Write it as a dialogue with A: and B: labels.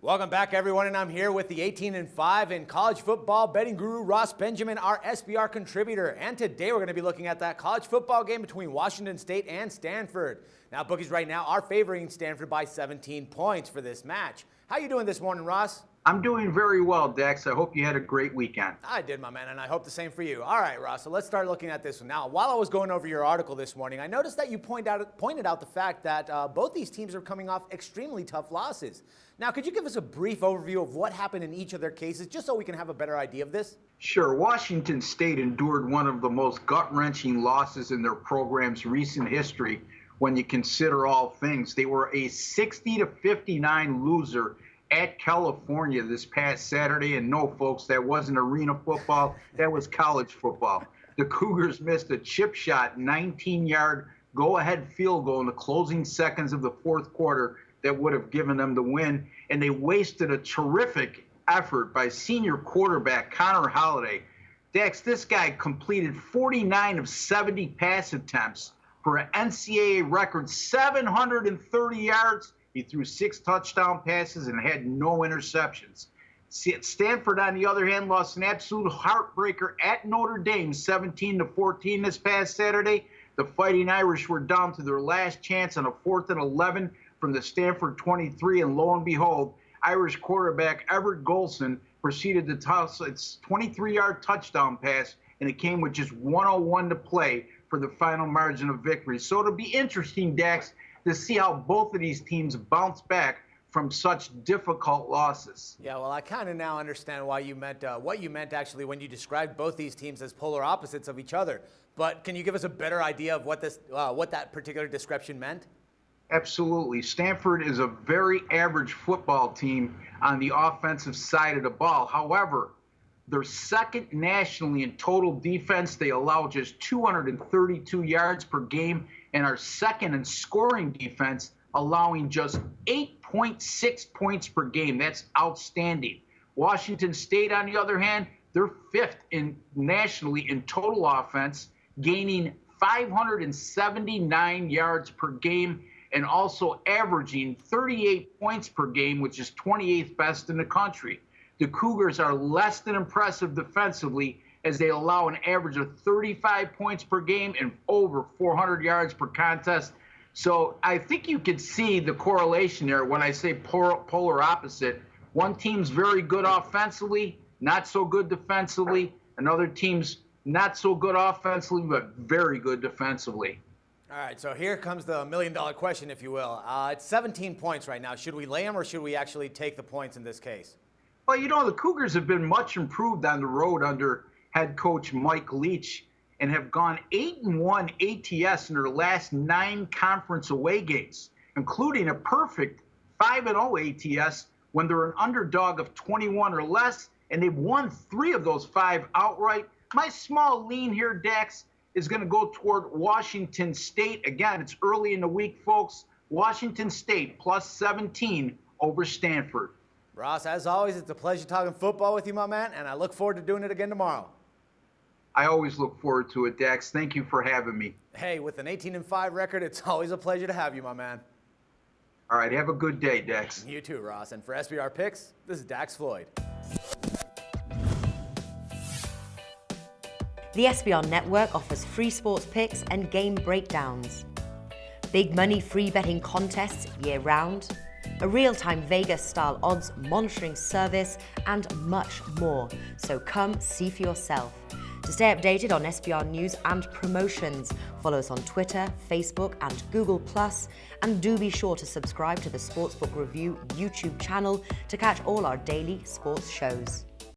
A: Welcome back, everyone, and I'm here with the 18-5 in college football betting guru Ross Benjamin, our SBR contributor. And today we're going to be looking at that college football game between Washington State and Stanford. Now, bookies right now are favoring Stanford by 17 points for this match. How you doing this morning, Ross?
B: I'm doing very well, Dex. I hope you had a great weekend.
A: I did, my man, and I hope the same for you. All right, Ross, so let's start looking at this one. Now, while I was going over your article this morning, I noticed that you pointed out the fact that both these teams are coming off extremely tough losses. Now, could you give us a brief overview of what happened in each of their cases, just so we can have a better idea of this?
B: Sure. Washington State endured one of the most gut-wrenching losses in their program's recent history when you consider all things. They were a 60-59 loser at California this past Saturday. And no, folks, that wasn't arena football. That was college football. The Cougars missed a chip shot, 19-yard go-ahead field goal in the closing seconds of the fourth quarter that would have given them the win. And they wasted a terrific effort by senior quarterback Connor Holiday. Dex, this guy completed 49 of 70 pass attempts for an NCAA record 730 yards. He threw 6 touchdown passes and had no interceptions. Stanford, on the other hand, lost an absolute heartbreaker at Notre Dame, 17-14 this past Saturday. The Fighting Irish were down to their last chance on a 4th and 11 from the Stanford 23, and lo and behold, Irish quarterback Everett Golson proceeded to toss its 23-yard touchdown pass, and it came with just 1:01 to play for the final margin of victory. So it'll be interesting, Dax, to see how both of these teams bounce back from such difficult losses.
A: Yeah, well, I kind of now understand why you meant what you meant actually when you described both these teams as polar opposites of each other. But can you give us a better idea of what that particular description meant?
B: Absolutely. Stanford is a very average football team on the offensive side of the ball. However, they're second nationally in total defense. They allow just 232 yards per game and are second in scoring defense, allowing just 8.6 points per game. That's outstanding. Washington State, on the other hand, they're fifth nationally in total offense, gaining 579 yards per game and also averaging 38 points per game, which is 28th best in the country. The Cougars are less than impressive defensively, as they allow an average of 35 points per game and over 400 yards per contest. So I think you could see the correlation there when I say polar opposite. One team's very good offensively, not so good defensively. Another team's not so good offensively, but very good defensively.
A: All right, so here comes the million-dollar question, if you will. It's 17 points right now. Should we lay them or should we actually take the points in this case?
B: Well, you know, the Cougars have been much improved on the road under head coach Mike Leach and have gone 8-1 ATS in their last 9 conference away games, including a perfect 5-0 ATS when they're an underdog of 21 or less, and they've won 3 of those 5 outright. My small lean here, Dax, is going to go toward Washington State. Again, it's early in the week, folks. Washington State plus 17 over Stanford.
A: Ross, as always, it's a pleasure talking football with you, my man, and I look forward to doing it again tomorrow.
B: I always look forward to it, Dax. Thank you for having me.
A: Hey, with an 18-5 record, it's always a pleasure to have you, my man.
B: All right, have a good day, Dax.
A: You too, Ross. And for SBR Picks, this is Dax Floyd.
C: The SBR Network offers free sports picks and game breakdowns, big money free betting contests year-round, a real-time Vegas-style odds monitoring service, and much more. So come see for yourself. To stay updated on SBR news and promotions, follow us on Twitter, Facebook, and Google+, and do be sure to subscribe to the Sportsbook Review YouTube channel to catch all our daily sports shows.